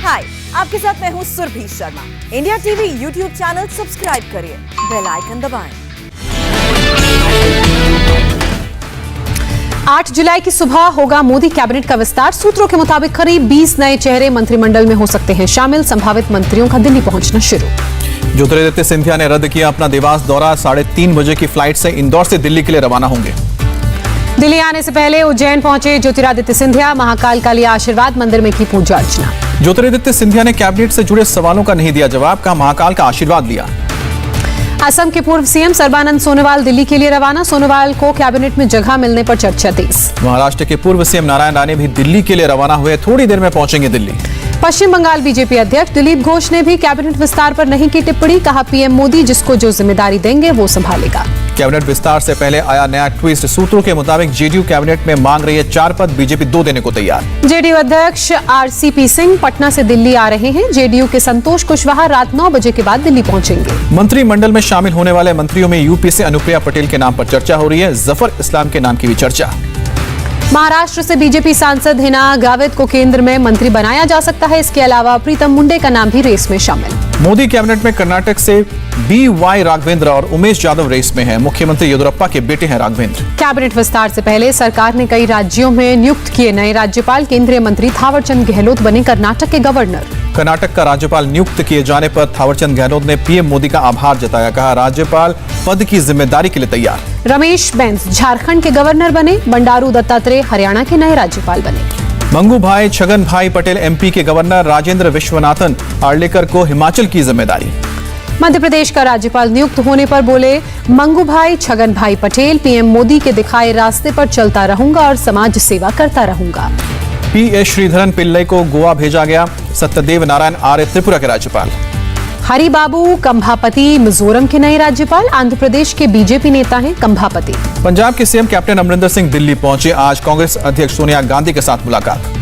हाय, आपके साथ मैं हूँ Surabhi Sharma. India TV YouTube channel subscribe करिए, बेल आइकन दबाएं। 8 जुलाई की सुबह होगा मोदी कैबिनेट का विस्तार। सूत्रों के मुताबिक करीब 20 नए चेहरे मंत्रिमंडल में हो सकते हैं शामिल। संभावित मंत्रियों का दिल्ली पहुंचना शुरू। ज्योतिरादित्य सिंधिया ने रद्द किया अपना देवास दौरा। 3:30 बजे की फ्लाइट से इंदौर से दिल्ली के लिए रवाना होंगे। दिल्ली आने से पहले उज्जैन पहुंचे ज्योतिरादित्य सिंधिया। महाकाल का लिया आशीर्वाद, मंदिर में की पूजा अर्चना। ज्योतिरादित्य सिंधिया ने कैबिनेट से जुड़े सवालों का नहीं दिया जवाब, कहा महाकाल का आशीर्वाद लिया। असम के पूर्व सीएम सर्बानंद सोनोवाल दिल्ली के लिए रवाना। सोनोवाल को कैबिनेट में जगह मिलने पर चर्चा तेज। महाराष्ट्र के पूर्व सीएम नारायण राणे भी दिल्ली के लिए रवाना हुए, थोड़ी देर में पहुंचेंगे दिल्ली। पश्चिम बंगाल बीजेपी अध्यक्ष दिलीप घोष ने भी कैबिनेट विस्तार पर नहीं की टिप्पणी। कहा पीएम मोदी जिसको जो जिम्मेदारी देंगे वो संभालेगा। कैबिनेट विस्तार से पहले आया नया ट्विस्ट। सूत्रों के मुताबिक जेडीयू कैबिनेट में मांग रही है 4 पद, बीजेपी 2 देने को तैयार। जेडीयू अध्यक्ष आरसीपी सिंह पटना से दिल्ली आ रहे हैं। जेडीयू के संतोष कुशवाहा रात 9 बजे के बाद दिल्ली पहुंचेंगे। मंत्रिमंडल में शामिल होने वाले मंत्रियों में यूपी से अनुप्रिया पटेल के नाम पर चर्चा हो रही है। जफर इस्लाम के नाम की भी चर्चा। महाराष्ट्र से बीजेपी सांसद हिना गावित को केंद्र में मंत्री बनाया जा सकता है। इसके अलावा प्रीतम मुंडे का नाम भी रेस में शामिल। मोदी कैबिनेट में कर्नाटक से BY राघवेंद्र और उमेश यादव रेस में हैं। मुख्यमंत्री येदियुरप्पा के बेटे हैं राघवेंद्र। कैबिनेट विस्तार से पहले सरकार ने कई राज्यों में नियुक्त किए नए राज्यपाल। केंद्रीय मंत्री थावरचंद गहलोत बने कर्नाटक के गवर्नर। कर्नाटक का राज्यपाल नियुक्त किए जाने पर थावरचंद गहलोत ने पीएम मोदी का आभार जताया। कहा राज्यपाल पद की जिम्मेदारी के लिए तैयार। रमेश बैस झारखंड के गवर्नर बने। बंडारू दत्तात्रेय हरियाणा के नए राज्यपाल बने। मंगू भाई छगन भाई पटेल MP के गवर्नर। राजेंद्र विश्वनाथन आर्लेकर को हिमाचल की जिम्मेदारी। मध्य प्रदेश का राज्यपाल नियुक्त होने पर बोले मंगू भाई छगन भाई पटेल, पीएम मोदी के दिखाए रास्ते पर चलता रहूंगा और समाज सेवा करता रहूंगा। PS श्रीधरन पिल्लई को गोवा भेजा गया। सत्यदेव नारायण आर्य त्रिपुरा के राज्यपाल। हरिबाबू कंभापति मिजोरम के नए राज्यपाल। आंध्र प्रदेश के बीजेपी नेता हैं कंभापति। पंजाब के सीएम कैप्टन अमरिंदर सिंह दिल्ली पहुंचे। आज कांग्रेस अध्यक्ष सोनिया गांधी के साथ मुलाकात।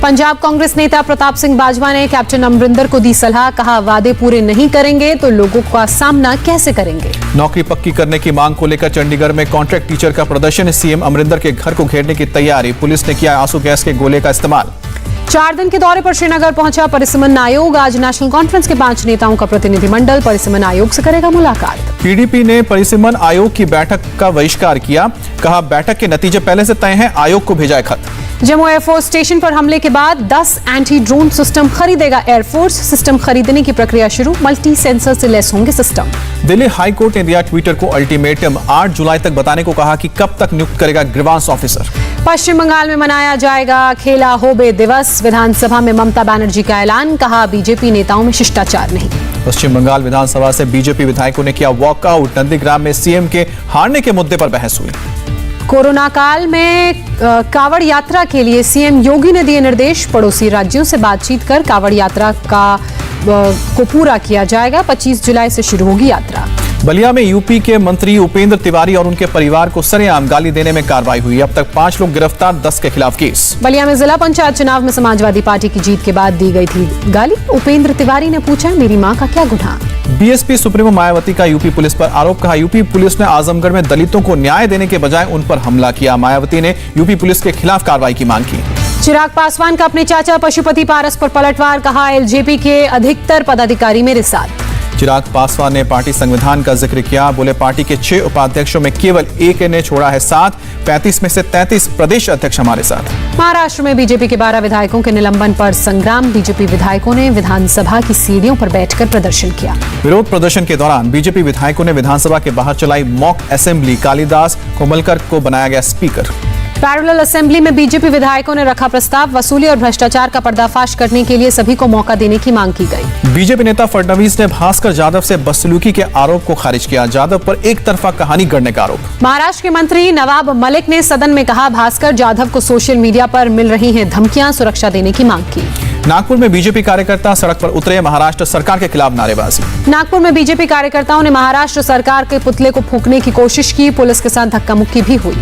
पंजाब कांग्रेस नेता प्रताप सिंह बाजवा ने कैप्टन अमरिंदर को दी सलाह। कहा वादे पूरे नहीं करेंगे तो लोगों का सामना कैसे करेंगे। नौकरी पक्की करने की मांग को लेकर चंडीगढ़ में कॉन्ट्रैक्ट टीचर का प्रदर्शन। सीएम अमरिंदर के घर को घेरने की तैयारी। पुलिस ने किया आंसू गैस के गोले का इस्तेमाल। 4 दिन के दौरे पर श्रीनगर पहुंचा परिसीमन आयोग। आज नेशनल कॉन्फ्रेंस के 5 नेताओं का प्रतिनिधिमंडल परिसीमन आयोग से करेगा मुलाकात। PDP ने परिसीमन आयोग की बैठक का बहिष्कार किया। कहा बैठक के नतीजे पहले से तय हैं, आयोग को भेजा है खत। जम्मू एयरफोर्स स्टेशन पर हमले के बाद 10 एंटी ड्रोन सिस्टम खरीदेगा एयरफोर्स। सिस्टम खरीदने की प्रक्रिया शुरू। मल्टी सेंसर से लैस होंगे सिस्टम। दिल्ली हाई कोर्ट ने दिया ट्विटर को अल्टीमेटम। 8 जुलाई तक बताने को कहा कि कब तक नियुक्त करेगा ग्रीवांस ऑफिसर। पश्चिम बंगाल में मनाया जाएगा खेला होबे दिवस। विधानसभा में ममता बनर्जी का ऐलान। कहा बीजेपी नेताओं में शिष्टाचार नहीं। पश्चिम बंगाल विधानसभा से बीजेपी विधायकों ने किया वॉकआउट। नंदीग्राम में सीएम के हारने के मुद्दे पर बहस हुई। कोरोना काल में कावड़ यात्रा के लिए सीएम योगी ने दिए निर्देश। पड़ोसी राज्यों से बातचीत कर कावड़ यात्रा को पूरा किया जाएगा। 25 जुलाई से शुरू होगी यात्रा। बलिया में यूपी के मंत्री उपेंद्र तिवारी और उनके परिवार को सरेआम गाली देने में कार्रवाई हुई। अब तक 5 लोग गिरफ्तार, 10 के खिलाफ केस। बलिया में जिला पंचायत चुनाव में समाजवादी पार्टी की जीत के बाद दी गई थी गाली। उपेंद्र तिवारी ने पूछा मेरी मां का क्या गुनाह। BSP सुप्रीमो मायावती का यूपी पुलिस पर आरोप। कहा यूपी पुलिस ने आजमगढ़ में दलितों को न्याय देने के बजाय उन पर हमला किया। मायावती ने यूपी पुलिस के खिलाफ कार्रवाई की मांग की। चिराग पासवान का अपने चाचा पशुपति पारस पर पलटवार। कहा LJP के अधिकतर पदाधिकारी मेरे साथ। चिराग पासवान ने पार्टी संविधान का जिक्र किया। बोले पार्टी के 6 उपाध्यक्षों में केवल एक ने छोड़ा है साथ। 35 में से 33 प्रदेश अध्यक्ष हमारे साथ। महाराष्ट्र में बीजेपी के 12 विधायकों के निलंबन पर संग्राम। बीजेपी विधायकों ने विधानसभा की सीढ़ियों पर बैठकर प्रदर्शन किया। विरोध प्रदर्शन के दौरान बीजेपी विधायकों ने विधानसभा के बाहर चलाई मॉक असेंबली। कालिदास कोमलकर को बनाया गया स्पीकर। पैरेलल असेंबली में बीजेपी विधायकों ने रखा प्रस्ताव। वसूली और भ्रष्टाचार का पर्दाफाश करने के लिए सभी को मौका देने की मांग की गई। बीजेपी नेता फडणवीस ने भास्कर जाधव से बदसलूकी के आरोप को खारिज किया। जाधव पर एक तरफा कहानी गढ़ने का आरोप। महाराष्ट्र के मंत्री नवाब मलिक ने सदन में कहा भास्कर जाधव को सोशल मीडिया पर मिल रही हैं धमकियां, सुरक्षा देने की मांग की। नागपुर में बीजेपी कार्यकर्ता सड़क पर उतरे। महाराष्ट्र सरकार के खिलाफ नारेबाजी। नागपुर में बीजेपी कार्यकर्ताओं ने महाराष्ट्र सरकार के पुतले को फूंकने की कोशिश की। पुलिस के साथ धक्का मुक्की भी हुई।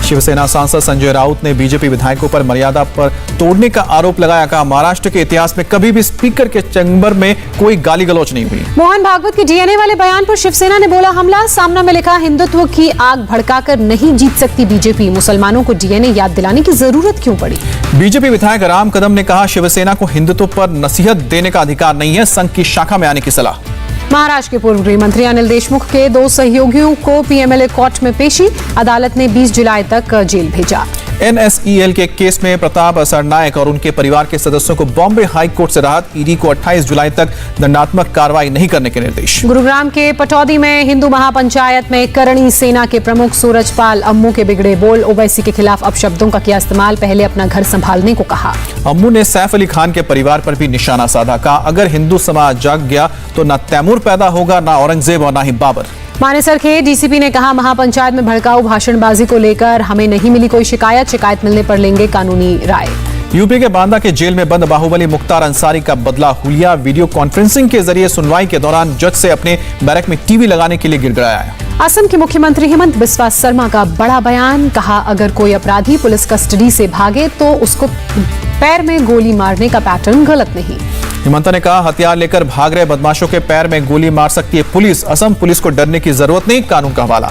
शिवसेना सांसद संजय राउत ने बीजेपी विधायकों पर मर्यादा पर तोड़ने का आरोप लगाया। कहा, महाराष्ट्र के इतिहास में कभी भी स्पीकर के चैम्बर में कोई गाली गलौज नहीं हुई। मोहन भागवत के डीएनए वाले बयान पर शिवसेना ने बोला हमला। सामना में लिखा, हिंदुत्व की आग भड़काकर नहीं जीत सकती बीजेपी। मुसलमानों को डीएनए याद दिलाने की जरूरत क्यों पड़ी? बीजेपी विधायक राम कदम ने कहा, शिवसेना को हिंदुत्व पर नसीहत देने का अधिकार नहीं है, संघ की शाखा में आने की सलाह। महाराष्ट्र के पूर्व गृह मंत्री अनिल देशमुख के 2 सहयोगियों को पीएमएलए कोर्ट में पेशी। अदालत ने 20 जुलाई तक जेल भेजा। एनएसईएल के केस में प्रताप सरनायक और उनके परिवार के सदस्यों को बॉम्बे हाई कोर्ट से राहत। ईडी को 28 जुलाई तक दंडात्मक कार्रवाई नहीं करने के निर्देश। गुरुग्राम के पटौदी में हिंदू महापंचायत में करणी सेना के प्रमुख सूरजपाल अम्मू के बिगड़े बोल। ओवैसी के खिलाफ अपशब्दों का किया इस्तेमाल। पहले अपना घर संभालने को कहा। अम्मू ने सैफ अली खान के परिवार पर भी निशाना साधा। कहा, अगर हिंदू समाज जाग गया तो न तैमूर पैदा होगा, न औरंगजेब और न ही बाबर। मानेसर के डीसीपी ने कहा, महापंचायत में भड़काऊ भाषणबाजी को लेकर हमें नहीं मिली कोई शिकायत मिलने पर लेंगे कानूनी राय। यूपी के बांदा के जेल में बंद बाहुबली मुख्तार अंसारी का बदला हुलिया। वीडियो कॉन्फ्रेंसिंग के जरिए सुनवाई के दौरान जज से अपने बैरक में टीवी लगाने के लिए गिड़गिड़ाया। असम के मुख्यमंत्री हेमंत बिस्वा शर्मा का बड़ा बयान। कहा, अगर कोई अपराधी पुलिस कस्टडी से भागे तो उसको पैर में गोली मारने का पैटर्न गलत नहीं। हेमंत ने कहा, हथियार लेकर भाग रहे बदमाशों के पैर में गोली मार सकती है पुलिस। असम पुलिस को डरने की जरूरत नहीं, कानून का हवाला।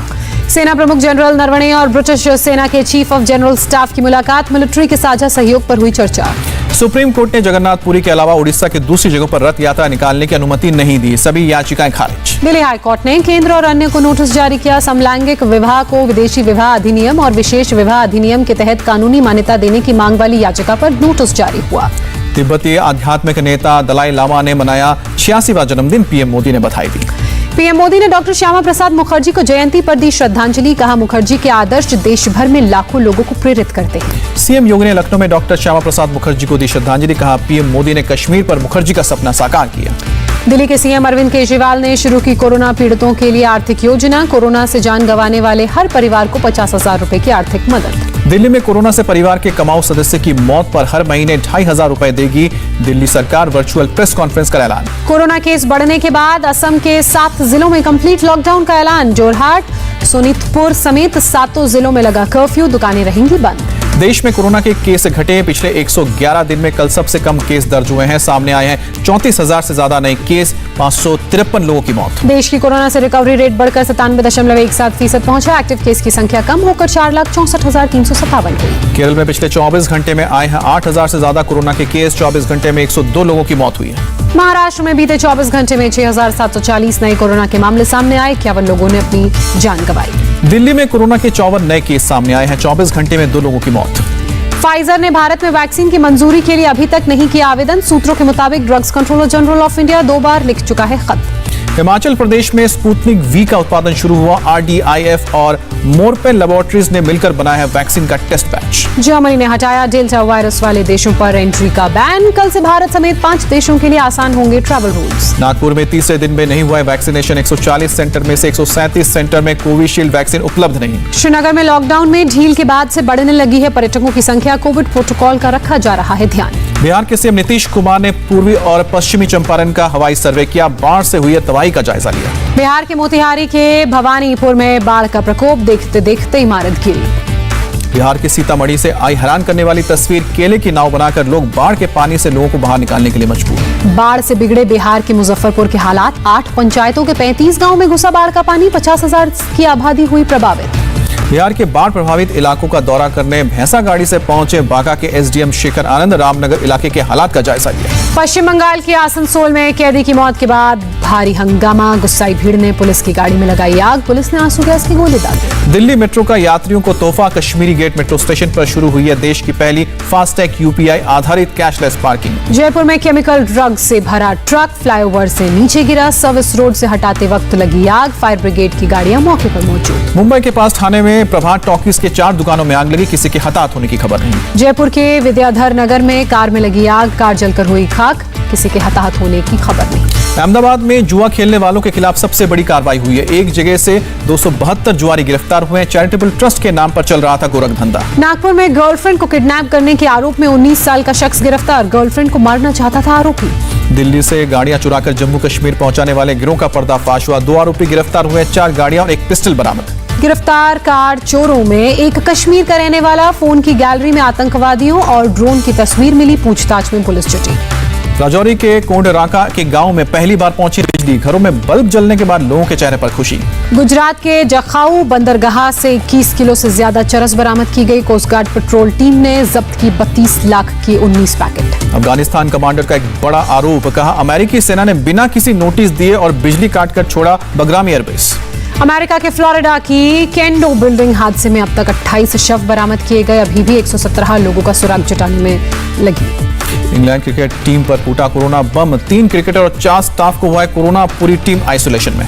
सेना प्रमुख जनरल नरवणे और ब्रिटिश सेना के चीफ ऑफ जनरल स्टाफ की मुलाकात। मिलिट्री के साझा सहयोग पर हुई चर्चा। सुप्रीम कोर्ट ने जगन्नाथपुरी के अलावा उड़ीसा के दूसरी जगहों पर रथ यात्रा निकालने की अनुमति नहीं दी। सभी याचिकाएं खारिज। दिल्ली हाईकोर्ट ने केंद्र और अन्य को नोटिस जारी किया। समलैंगिक विवाह को विदेशी विवाह अधिनियम और विशेष विवाह अधिनियम के तहत कानूनी मान्यता देने की मांग वाली याचिका पर नोटिस जारी हुआ। तिब्बती आध्यात्मिक नेता दलाई लामा ने मनाया 86वां जन्मदिन। पीएम मोदी ने बधाई दी। पीएम मोदी ने डॉक्टर श्यामा प्रसाद मुखर्जी को जयंती पर दी श्रद्धांजलि। कहा, मुखर्जी के आदर्श देश भर में लाखों लोगों को प्रेरित करते हैं। सीएम योगी ने लखनऊ में डॉक्टर श्यामा प्रसाद मुखर्जी को दी श्रद्धांजलि। कहा, पीएम मोदी ने कश्मीर पर मुखर्जी का सपना साकार किया। दिल्ली के सीएम अरविंद केजरीवाल ने शुरू की कोरोना पीड़ितों के लिए आर्थिक योजना। कोरोना से जान गंवाने वाले हर परिवार को 50,000 रुपए की आर्थिक मदद। दिल्ली में कोरोना से परिवार के कमाऊ सदस्य की मौत पर हर महीने 2,500 रुपए देगी दिल्ली सरकार। वर्चुअल प्रेस कॉन्फ्रेंस का ऐलान। कोरोना केस बढ़ने के बाद असम के 7 जिलों में कंप्लीट लॉकडाउन का ऐलान। जोरहाट, सोनितपुर समेत 7 जिलों में लगा कर्फ्यू। दुकानें रहेंगी बंद। देश में कोरोना के केस घटे। पिछले 111 दिन में कल सबसे कम केस दर्ज हुए हैं। सामने आए हैं 34,000 से ज्यादा नए केस। 553 लोगों की मौत। देश की कोरोना से रिकवरी रेट बढ़कर 97.17% पहुंचा। एक्टिव केस की संख्या कम होकर 4,64,357 हुई। केरल में पिछले 24 घंटे में आए हैं 8,000 से ज्यादा कोरोना के केस। 24 घंटे में 102 लोगों की मौत हुई है। महाराष्ट्र में बीते 24 घंटे में 6,740 नए कोरोना के मामले सामने आए। 51 लोगों ने अपनी जान गंवाई। दिल्ली में कोरोना के 54 नए केस सामने आए हैं। 24 घंटे में 2 लोगों की मौत। फाइजर ने भारत में वैक्सीन की मंजूरी के लिए अभी तक नहीं किया आवेदन। सूत्रों के मुताबिक drugs controller general of India 2 बार लिख चुका है खत। हिमाचल प्रदेश में स्पुतनिक वी का उत्पादन शुरू हुआ। आरडीआईएफ और मोरपेन लैबोरेटरीज ने मिलकर बनाया है वैक्सीन का टेस्ट बैच। जर्मनी ने हटाया डेल्टा वायरस वाले देशों पर एंट्री का बैन। कल से भारत समेत 5 देशों के लिए आसान होंगे ट्रैवल रूल्स। नागपुर में तीसरे दिन में नहीं हुआ है वैक्सीनेशन। 140 सेंटर में से 137 सेंटर में कोविशील्ड वैक्सीन उपलब्ध नहीं। श्रीनगर में लॉकडाउन में ढील के बाद से बढ़ने लगी है पर्यटकों की संख्या। कोविड प्रोटोकॉल का रखा जा रहा है ध्यान। बिहार के सीएम नीतीश कुमार ने पूर्वी और पश्चिमी चंपारण का हवाई सर्वे किया। बाढ़ से हुई तबाही का जायजा लिया। बिहार के मोतिहारी के भवानीपुर में बाढ़ का प्रकोप। देखते देखते इमारत गिरी। बिहार के सीतामढ़ी से आई हैरान करने वाली तस्वीर। केले की नाव बनाकर लोग बाढ़ के पानी से लोगों को बाहर निकालने के लिए मजबूर। बाढ़ से बिगड़े बिहार के मुजफ्फरपुर के हालात। 8 पंचायतों के 35 गांव में घुसा बाढ़ का पानी। 50,000 की आबादी हुई प्रभावित। बिहार के बाढ़ प्रभावित इलाकों का दौरा करने भैंसा गाड़ी से पहुंचे बांका के एसडीएम शेखर आनंद। रामनगर इलाके के हालात का जायजा लिया। पश्चिम बंगाल के आसनसोल में कैदी की मौत के बाद भारी हंगामा। गुस्साई भीड़ ने पुलिस की गाड़ी में लगाई आग। पुलिस ने आंसू गैस की गोली दागी। दिल्ली मेट्रो का यात्रियों को तोहफा। कश्मीरी गेट मेट्रो स्टेशन पर शुरू हुई है देश की पहली फास्टैग यूपीआई आधारित कैशलेस पार्किंग। जयपुर में केमिकल ड्रग से भरा ट्रक फ्लाईओवर से नीचे गिरा। सर्विस रोड से हटाते वक्त लगी आग। फायर ब्रिगेड की गाड़ियां मौके पर मौजूद। मुंबई के पास थाने में प्रभात टॉकीज के 4 दुकानों में आग लगी। किसी के हताहत होने की खबर नहीं। जयपुर के विद्याधर नगर में कार में लगी आग। कार जलकर हुई खाक। किसी के हताहत होने की खबर नहीं। अहमदाबाद में जुआ खेलने वालों के खिलाफ सबसे बड़ी कार्रवाई हुई है। एक जगह से 272 जुआरी गिरफ्तार हुए हैं। चैरिटेबल ट्रस्ट के नाम पर चल रहा था गोरख धंधा। नागपुर में गर्लफ्रेंड को किडनैप करने के आरोप में 19 साल का शख्स गिरफ्तार। गर्लफ्रेंड को मारना चाहता था आरोपी। दिल्ली से गाड़ियां चुराकर जम्मू कश्मीर पहुंचाने वाले गिरोह का पर्दाफाश हुआ। 2 आरोपी गिरफ्तार हुए। 4 गाड़ियां और 1 पिस्टल बरामद। गिरफ्तार कार चोरों में एक कश्मीर का रहने वाला, फोन की गैलरी में आतंकवादियों और ड्रोन की तस्वीर मिली, पूछताछ में पुलिस जुटी। राजौरी के कोंडराका के गांव में पहली बार पहुंची बिजली, घरों में बल्ब जलने के बाद लोगों के चेहरे पर खुशी। गुजरात के जखाऊ बंदरगाह से 21 किलो से ज्यादा चरस बरामद की गई, कोस्ट गार्ड पेट्रोल टीम ने जब्त की 32 लाख की 19 पैकेट। अफगानिस्तान कमांडर का एक बड़ा आरोप, कहा अमेरिकी सेना ने बिना किसी नोटिस दिए और बिजली काटकर छोड़ा बगरामी एयरबेस। अमेरिका के फ्लोरिडा की केंडो बिल्डिंग हादसे में अब तक 28 शव बरामद किए गए, अभी भी 117 लोगों का सुराग जुटाने में लगी। इंग्लैंड क्रिकेट टीम पर फूटा कोरोना बम, 3 क्रिकेटर और 4 स्टाफ को हुआ है कोरोना, पूरी टीम आइसोलेशन में।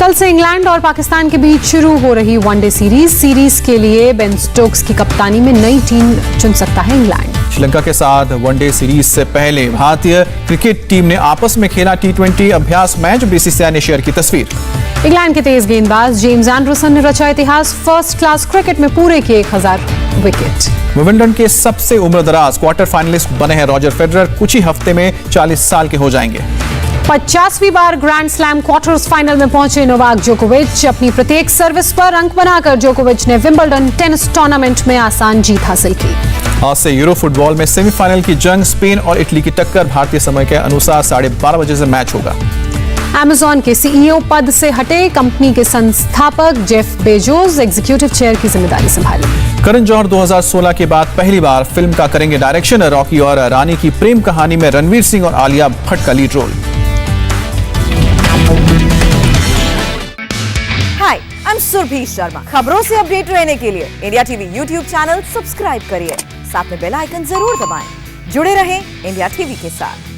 कल से इंग्लैंड और पाकिस्तान के बीच शुरू हो रही वनडे सीरीज के लिए बेन स्टोक्स की कप्तानी में नई टीम चुन सकता है इंग्लैंड। श्रीलंका के साथ वनडे सीरीज से पहले भारतीय क्रिकेट टीम ने आपस में खेला T20 अभ्यास मैच, बीसीसीआई ने शेयर की तस्वीर। इंग्लैंड के तेज गेंदबाज जेम्स एंडरसन ने रचा इतिहास, फर्स्ट क्लास क्रिकेट में पूरे किए 1000 विकेट। विंबलडन के सबसे उम्रदराज क्वार्टर फाइनलिस्ट बने हैं रॉजर फेडरर, कुछ ही हफ्ते में 40 साल के हो जाएंगे। 50वीं बार ग्रैंड स्लैम क्वार्टर्स फाइनल में पहुंचे नोवाक जोकोविच, अपनी प्रत्येक सर्विस पर अंक बनाकर जोकोविच ने विंबलडन टेनिस टूर्नामेंट में आसान जीत हासिल की। आज से यूरो फुटबॉल में सेमीफाइनल की जंग, स्पेन और इटली की टक्कर, भारतीय समय के अनुसार 12:30 बजे से मैच होगा। अमेजॉन के सीईओ पद से हटे कंपनी के संस्थापक जेफ बेजोस, एग्जीक्यूटिव चेयर की जिम्मेदारी संभाली। करण जौहर 2016 के बाद पहली बार फिल्म का करेंगे डायरेक्शन, रॉकी और रानी की प्रेम कहानी में रणवीर सिंह और आलिया भट्ट का lead role. Hi, I am Surabhi Sharma. खबरों से अपडेट रहने के लिए India TV YouTube channel subscribe करिए, साथ में बेल आइकन जरूर दबाएं। जुड़े रहें इंडिया टीवी के साथ।